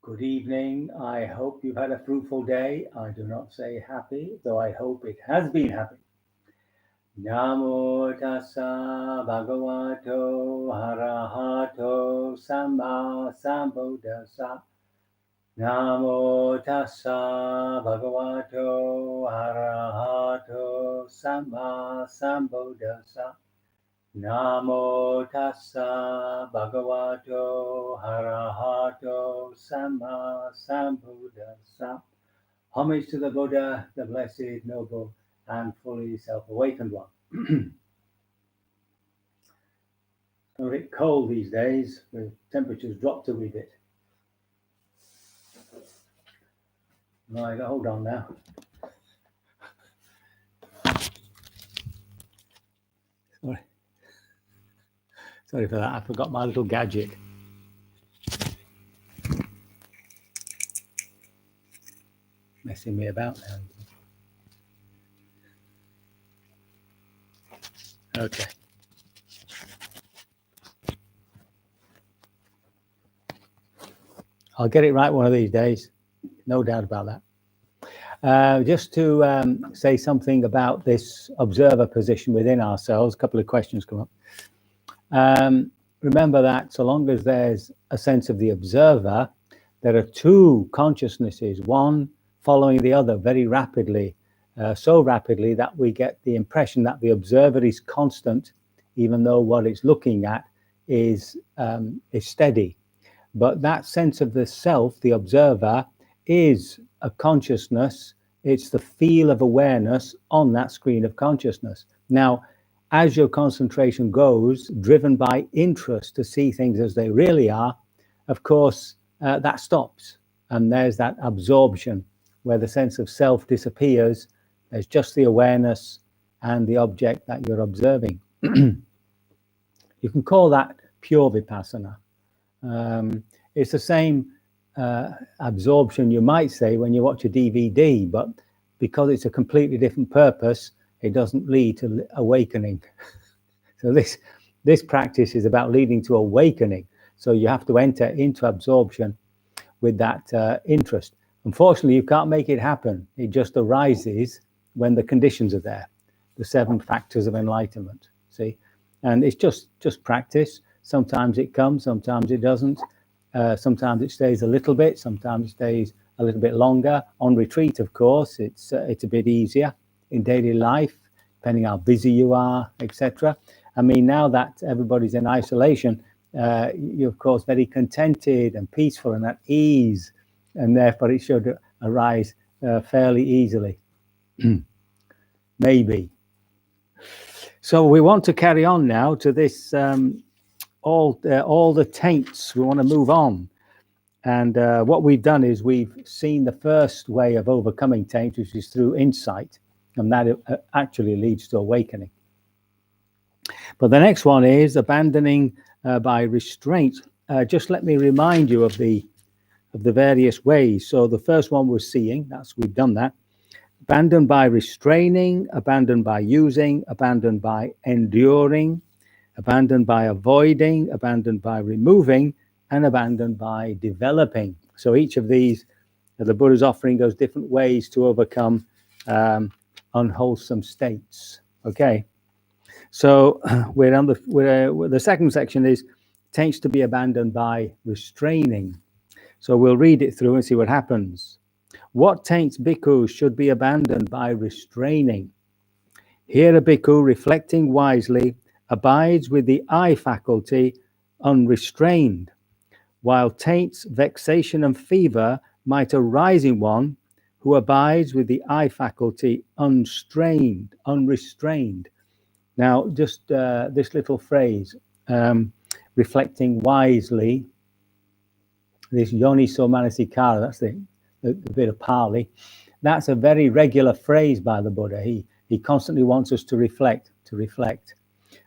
Good evening. I hope you've had a fruitful day. I do not say happy, though I hope it has been happy. Namo tassa bhagavato arahato samma sambuddhassa. Namo tassa bhagavato arahato samma sambuddhassa. Namo tassa bhagavato arahato samma sambuddhassa. Homage to the Buddha, the blessed, noble, and fully self-awakened one. It's a bit cold these days, the temperatures dropped a wee bit. Right, hold on now. Sorry for that, I forgot my little gadget. Messing me about now. Okay. I'll get it right one of these days, no doubt about that. Just to say something about this observer position within ourselves, a couple of questions come up. Remember that so long as there's a sense of the observer, there are two consciousnesses, one following the other very rapidly, so rapidly that we get the impression that the observer is constant, even though what it's looking at is steady. But that sense of the self, the observer, is a consciousness. It's the field of awareness on that screen of consciousness. Now, as your concentration goes, driven by interest to see things as they really are, of course, that stops. And there's that absorption where the sense of self disappears. There's just the awareness and the object that you're observing. You can call that pure vipassana. It's the same absorption, you might say, when you watch a DVD, but because it's a completely different purpose, it doesn't lead to awakening. So this practice is about leading to awakening. So you have to enter into absorption with that interest. Unfortunately, you can't make it happen. It just arises when the conditions are there, the 7 factors of enlightenment. See, and it's just practice. Sometimes it comes, sometimes it doesn't. Sometimes it stays a little bit, sometimes it stays a little bit longer. On retreat, of course, it's a bit easier. In daily life, depending how busy you are, etc. I mean, now that everybody's in isolation, you're of course very contented and peaceful and at ease, and therefore it should arise fairly easily. Maybe. So we want to carry on now to this all the taints. We want to move on, and what we've done is we've seen the first way of overcoming taints, which is through insight, and that actually leads to awakening. But the next one is abandoning by restraint. Just let me remind you of the various ways. So the first one was seeing. We've done that. Abandoned by restraining, abandoned by using, abandoned by enduring, abandoned by avoiding, abandoned by removing, and abandoned by developing. So each of these, the Buddha's offering us different ways to overcome unwholesome states. Okay, so we're on the second section is taints to be abandoned by restraining. So we'll read it through and see what happens. What taints bhikkhus should be abandoned by restraining? Here a bhikkhu, reflecting wisely, abides with the eye faculty unrestrained, while taints, vexation, and fever might arise in one who abides with the eye faculty unrestrained. Now, just this little phrase, reflecting wisely, this yoniso manasikara, that's the bit of Pali. That's a very regular phrase by the Buddha. He constantly wants us to reflect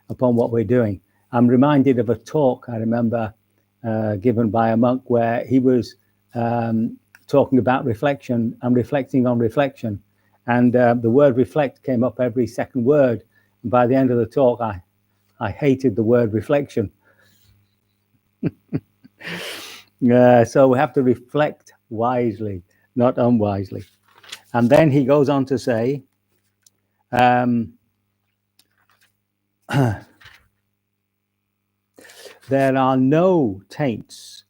upon what we're doing. I'm reminded of a talk I remember given by a monk where he was talking about reflection and reflecting on reflection. And the word reflect came up every second word. And by the end of the talk, I hated the word reflection. So we have to reflect wisely, not unwisely. And then he goes on to say, there are no taints,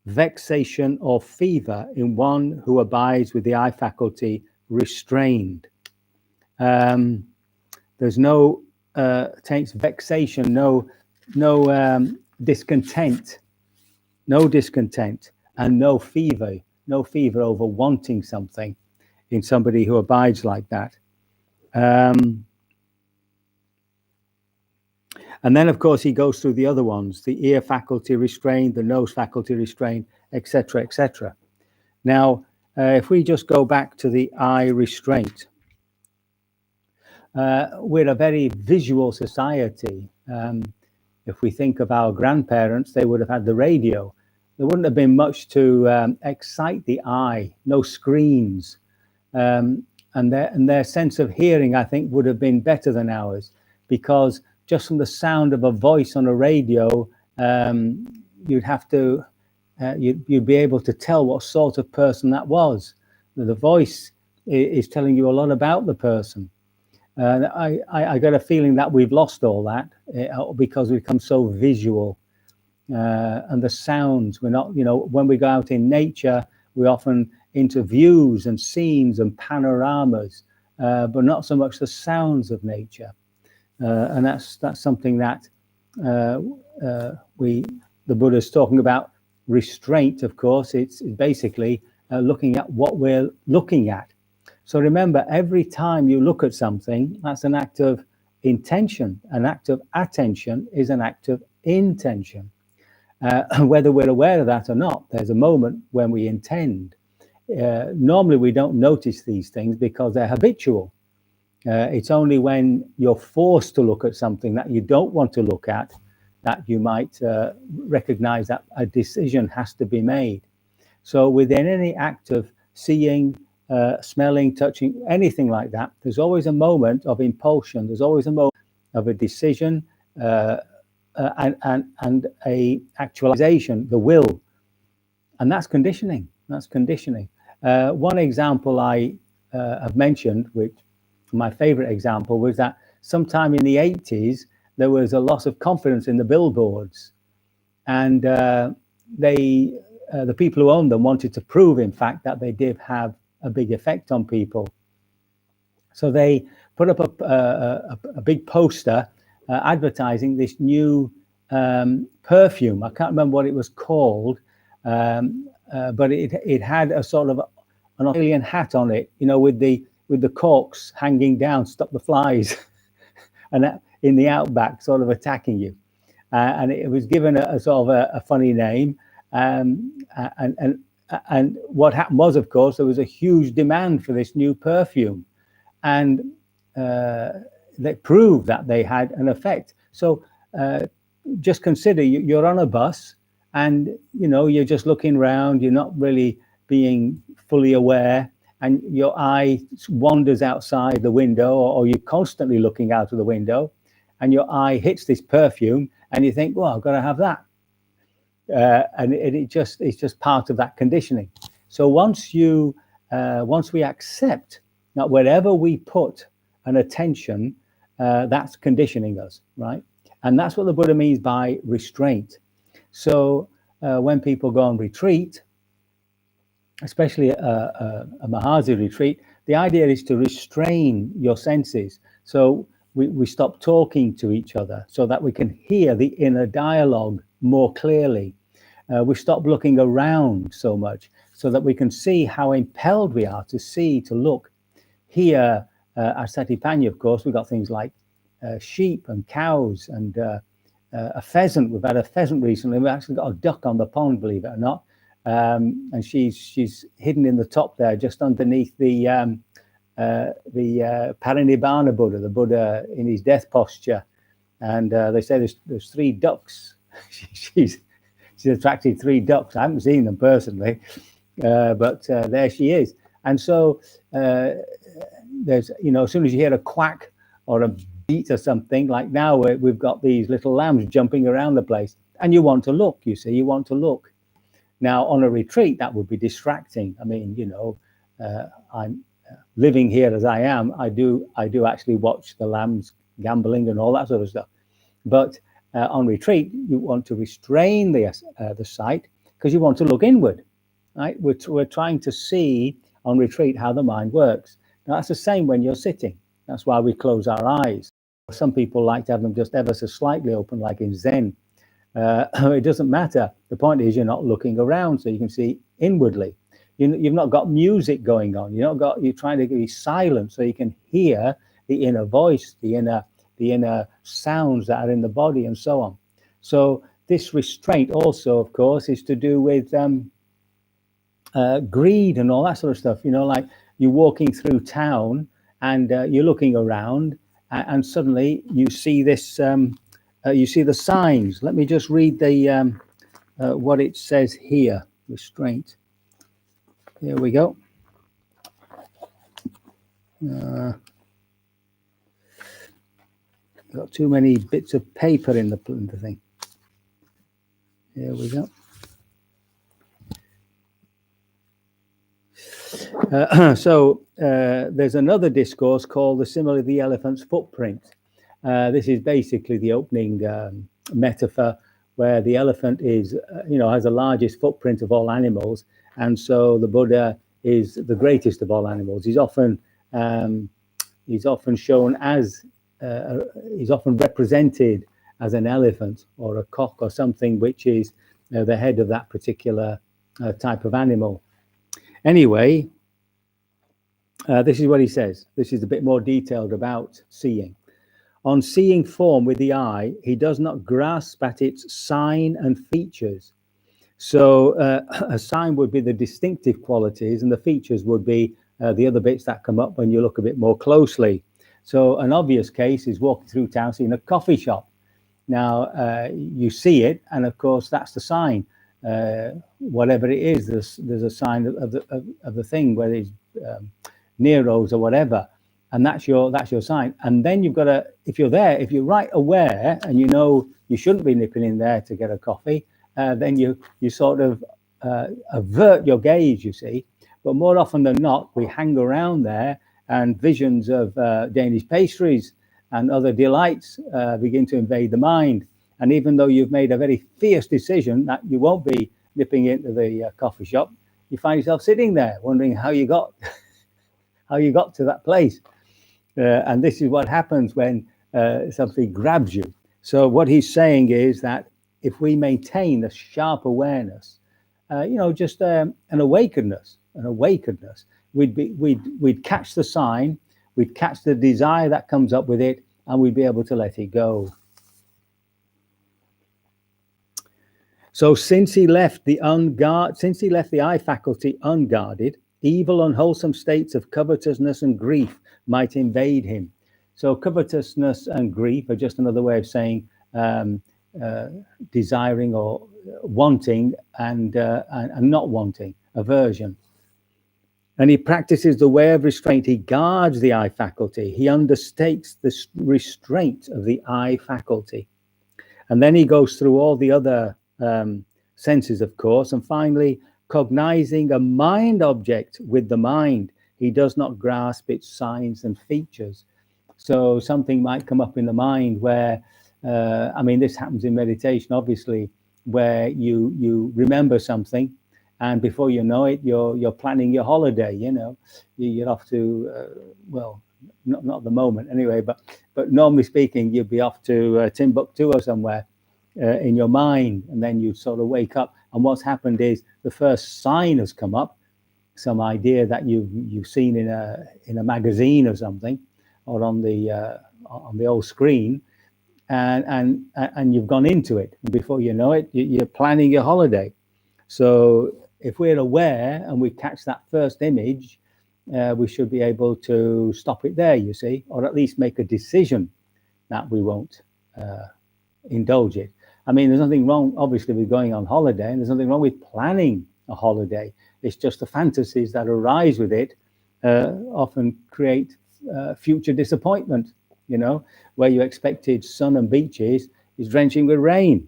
vexation, or fever in one who abides with the eye faculty restrained. There's no taints, vexation, no discontent, and no fever over wanting something in somebody who abides like that. And then, of course, he goes through the other ones: the ear faculty restrained, the nose faculty restrained, etc., etc. Now, if we just go back to the eye restraint, we're a very visual society. If we think of our grandparents, they would have had the radio. There wouldn't have been much to excite the eye, no screens. And their sense of hearing, I think, would have been better than ours, because just from the sound of a voice on a radio, you'd have to, you'd be able to tell what sort of person that was. The voice is telling you a lot about the person. I got a feeling that we've lost all that because we've become so visual. And the sounds, we're not, when we go out in nature, we often into views and scenes and panoramas, but not so much the sounds of nature. And that's something that the Buddha's talking about. Restraint, of course, it's basically looking at what we're looking at. So remember, every time you look at something, that's an act of intention. An act of attention is an act of intention. Whether we're aware of that or not, there's a moment when we intend. Normally, we don't notice these things because they're habitual. It's only when you're forced to look at something that you don't want to look at that you might recognize that a decision has to be made. So within any act of seeing, smelling, touching, anything like that, there's always a moment of impulsion. There's always a moment of a decision and a actualization, the will. And that's conditioning. That's conditioning. One example I have mentioned, which my favorite example, was that sometime in the 80s, there was a loss of confidence in the billboards. And the people who owned them wanted to prove, in fact, that they did have a big effect on people. So they put up a big poster advertising this new perfume. I can't remember what it was called, but it had a sort of an Australian hat on it, with the corks hanging down, stop the flies, and that, in the outback, sort of attacking you. And it was given a sort of a funny name. And what happened was, of course, there was a huge demand for this new perfume, and they proved that they had an effect. So just consider you're on a bus, and you're just looking around. You're not really being fully aware, and your eye wanders outside the window, or you're constantly looking out of the window, and your eye hits this perfume, and you think, well, I've got to have that. And it's just part of that conditioning. So once we accept that wherever we put an attention, that's conditioning us, right? And that's what the Buddha means by restraint. So when people go on retreat, especially a Mahasi retreat, the idea is to restrain your senses. So we stop talking to each other so that we can hear the inner dialogue more clearly. We stop looking around so much so that we can see how impelled we are to see, to look. Here at Satipanya, of course, we've got things like sheep and cows and a pheasant. We've had a pheasant recently. We've actually got a duck on the pond, believe it or not. And she's hidden in the top there, just underneath the Parinibbana Buddha, the Buddha in his death posture. And they say there's 3 ducks. She's attracted 3 ducks. I haven't seen them personally, but there she is. And so there's, as soon as you hear a quack or a beat or something, like now we've got these little lambs jumping around the place, and you want to look, you want to look. Now, on a retreat, that would be distracting. I mean, I'm living here as I am. I do actually watch the lambs gambling and all that sort of stuff. But on retreat, you want to restrain the sight because you want to look inward, right? We're trying to see on retreat how the mind works. Now, that's the same when you're sitting. That's why we close our eyes. Some people like to have them just ever so slightly open, like in Zen. It doesn't matter. The point is you're not looking around, so you can see inwardly. You've not got music going on. You're trying to be silent so you can hear the inner voice, the inner sounds that are in the body, and so on. So this restraint also, of course, is to do with greed and all that sort of stuff. Like you're walking through town and you're looking around, and suddenly you see this. You see the signs. Let me just read the what it says here. Restraint. Here we go. Got too many bits of paper in the thing. Here we go. So there's another discourse called the simile of the elephant's footprint. This is basically the opening metaphor where the elephant is, has the largest footprint of all animals, and so the Buddha is the greatest of all animals. He's often shown as he's often represented as an elephant or a cock or something, which is the head of that particular type of animal. Anyway, this is what he says. This is a bit more detailed about seeing. On seeing form with the eye, he does not grasp at its sign and features. So a sign would be the distinctive qualities, and the features would be the other bits that come up when you look a bit more closely. So an obvious case is walking through town, seeing a coffee shop. Now, you see it, and of course, that's the sign. Whatever it is, there's a sign of the thing, whether it's Nero's or whatever. And that's your sign. And then you've got to, if you're right aware and you shouldn't be nipping in there to get a coffee, then you sort of avert your gaze, you see. But more often than not, we hang around there and visions of Danish pastries and other delights begin to invade the mind. And even though you've made a very fierce decision that you won't be nipping into the coffee shop, you find yourself sitting there wondering how you got to that place. And this is what happens when something grabs you. So what he's saying is that if we maintain a sharp awareness, just an awakenedness, we'd catch the sign, we'd catch the desire that comes up with it, and we'd be able to let it go. So since he left the eye faculty unguarded, evil, unwholesome states of covetousness and grief might invade him. So covetousness and grief are just another way of saying desiring or wanting and not wanting, aversion. And he practices the way of restraint. He guards the eye faculty. He undertakes the restraint of the eye faculty. And then he goes through all the other senses, of course, and finally, cognizing a mind object with the mind, he does not grasp its signs and features. So something might come up in the mind where, this happens in meditation, obviously, where you remember something, and before you know it, you're planning your holiday. You're off to not at the moment anyway, but normally speaking, you'd be off to Timbuktu or somewhere in your mind, and then you sort of wake up, and what's happened is the first sign has come up, some idea that you've seen in a magazine or something, or on the old screen, and you've gone into it. And before you know it, you're planning your holiday. So if we're aware and we catch that first image, we should be able to stop it there, you see, or at least make a decision that we won't indulge it. There's nothing wrong, obviously, with going on holiday, and there's nothing wrong with planning a holiday. It's just the fantasies that arise with it often create future disappointment, where you expected sun and beaches is drenching with rain.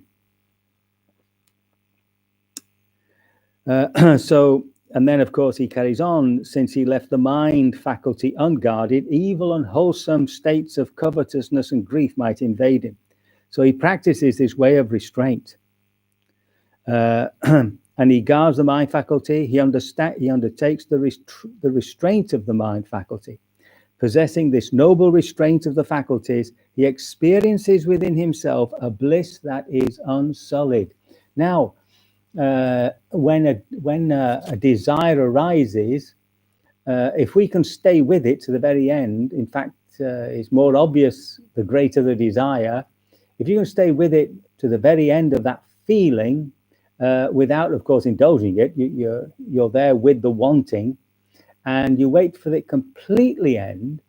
And then, of course, he carries on, since he left the mind faculty unguarded, evil and wholesome states of covetousness and grief might invade him. So he practices this way of restraint. And he guards the mind faculty. He undertakes the restraint of the mind faculty. Possessing this noble restraint of the faculties, he experiences within himself a bliss that is unsullied. Now, when a desire arises, if we can stay with it to the very end, in fact, it's more obvious the greater the desire. If you can stay with it to the very end of that feeling, without, of course, indulging it, you're there with the wanting, and you wait for it completely end,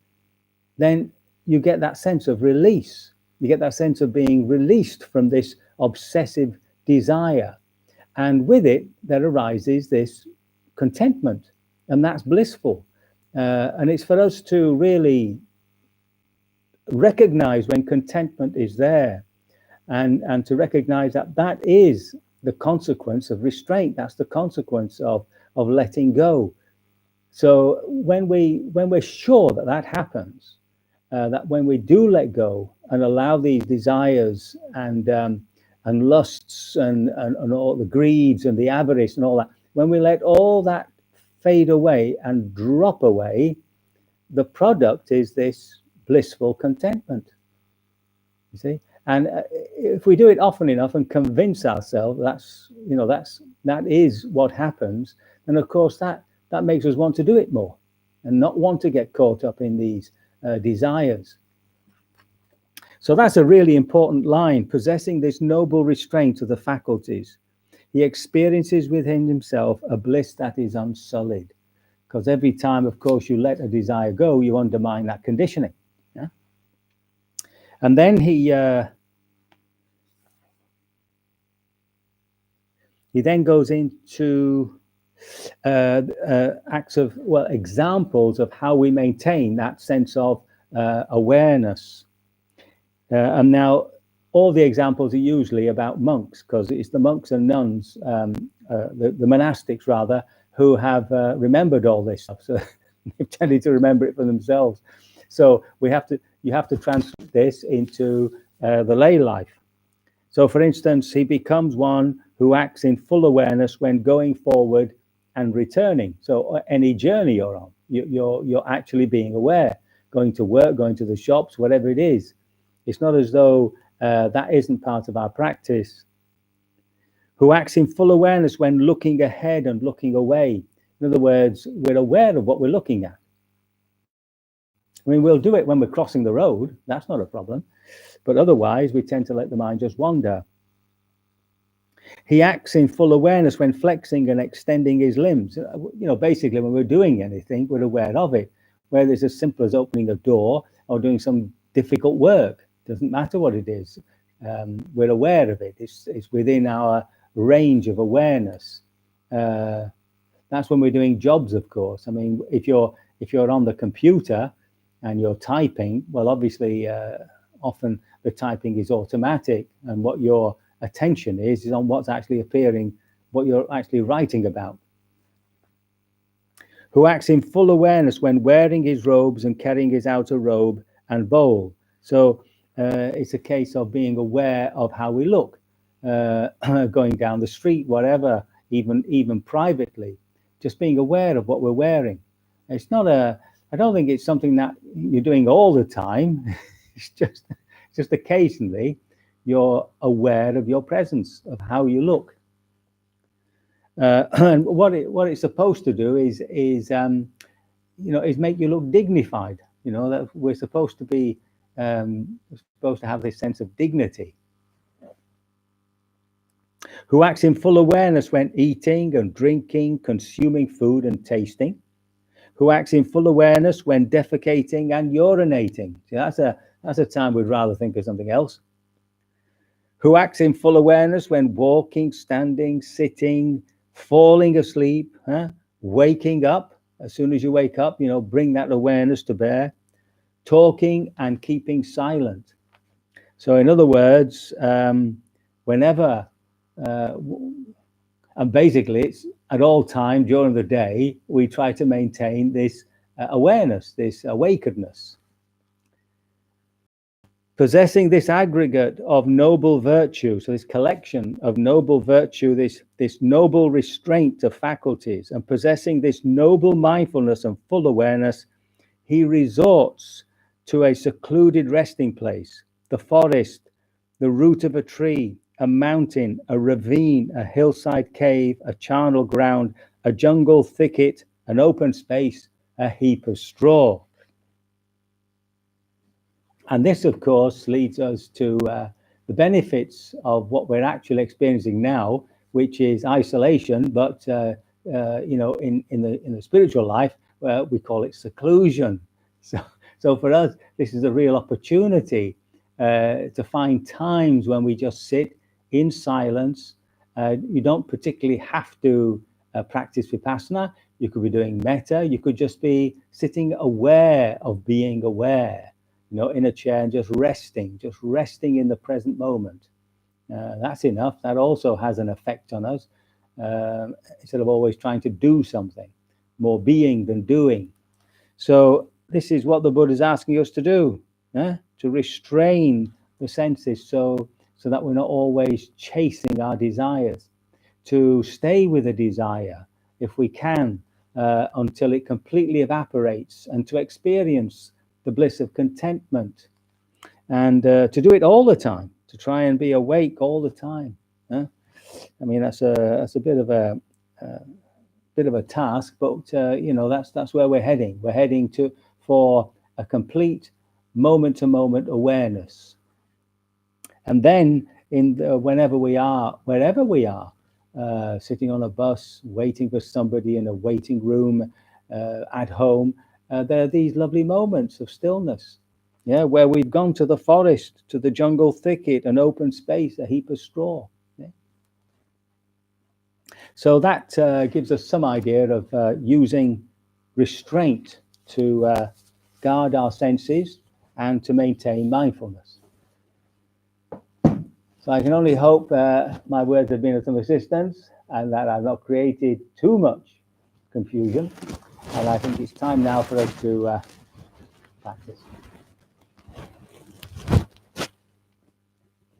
then you get that sense of release. You get that sense of being released from this obsessive desire. And with it, there arises this contentment, and that's blissful. And it's for us to really recognize when contentment is there, and to recognize that that is the consequence of restraint. That's the consequence of letting go. So when we're sure that that happens, that when we do let go and allow these desires and lusts and all the greeds and the avarice and all that, when we let all that fade away and drop away, the product is this blissful contentment. You see, and if we do it often enough and convince ourselves that is what happens, then of course that makes us want to do it more and not want to get caught up in these desires. So that's a really important line. Possessing this noble restraint of the faculties, he experiences within himself a bliss that is unsullied. Because every time, of course, you let a desire go, you undermine that conditioning. Yeah? And then he then goes into acts of, examples of how we maintain that sense of awareness. And now all the examples are usually about monks, because it's the monks and nuns, the monastics rather, who have remembered all this stuff. So they've tended to remember it for themselves. So you have to translate this into the lay life. So for instance, he becomes one who acts in full awareness when going forward and returning. So any journey you're on, you're actually being aware, going to work, going to the shops, whatever it is. It's not as though that isn't part of our practice. Who acts in full awareness when looking ahead and looking away. In other words, we're aware of what we're looking at. I mean, we'll do it when we're crossing the road. That's not a problem. But otherwise, we tend to let the mind just wander. He acts in full awareness when flexing and extending his limbs. Basically, when we're doing anything, we're aware of it. Whether it's as simple as opening a door or doing some difficult work, doesn't matter what it is. We're aware of it. It's within our range of awareness. That's when we're doing jobs, of course. I mean, if you're on the computer and you're typing, well, obviously, often the typing is automatic, and what your attention is on what's actually appearing, what you're actually writing about. Who acts in full awareness when wearing his robes and carrying his outer robe and bowl. So it's a case of being aware of how we look, going down the street, whatever, even privately, just being aware of what we're wearing. It's not I don't think it's something that you're doing all the time. It's just occasionally you're aware of your presence, of how you look. And what it's supposed to do is make you look dignified. That we're supposed to be supposed to have this sense of dignity. Who acts in full awareness when eating and drinking, consuming food and tasting. Who acts in full awareness when defecating and urinating. See, that's a time we'd rather think of something else. Who acts in full awareness when walking, standing, sitting, falling asleep, waking up. As soon as you wake up, bring that awareness to bear. Talking and keeping silent. So in other words, whenever, and basically at all times during the day, we try to maintain this awareness, this awakenedness. Possessing this aggregate of noble virtue, so this collection of noble virtue, this noble restraint of faculties, and possessing this noble mindfulness and full awareness, he resorts to a secluded resting place, the forest, the root of a tree, a mountain, a ravine, a hillside cave, a charnel ground, a jungle thicket, an open space, a heap of straw. And this, of course, leads us to the benefits of what we're actually experiencing now, which is isolation. But you know, in the spiritual life, we call it seclusion. So for us, this is a real opportunity to find times when we just sit in silence. You don't particularly have to practice vipassana. You could be doing metta. You could just be sitting aware of being aware, you know, in a chair and just resting in the present moment. That's enough. That also has an effect on us. Instead of always trying to do something, more being than doing. So this is what the Buddha is asking us to do, to restrain the senses so that we're not always chasing our desires, to stay with a desire if we can until it completely evaporates, and to experience the bliss of contentment, and to do it all the time, to try and be awake all the time. I mean, that's a bit of a task, but you know, that's where we're heading. We're heading for a complete moment-to-moment awareness, and then whenever we are, wherever we are, sitting on a bus, waiting for somebody in a waiting room, at home, there are these lovely moments of stillness, where we've gone to the forest, to the jungle thicket, an open space, a heap of straw. So that gives us some idea of using restraint to guard our senses and to maintain mindfulness. So I can only hope my words have been of some assistance and that I've not created too much confusion. And I think it's time now for us to practice.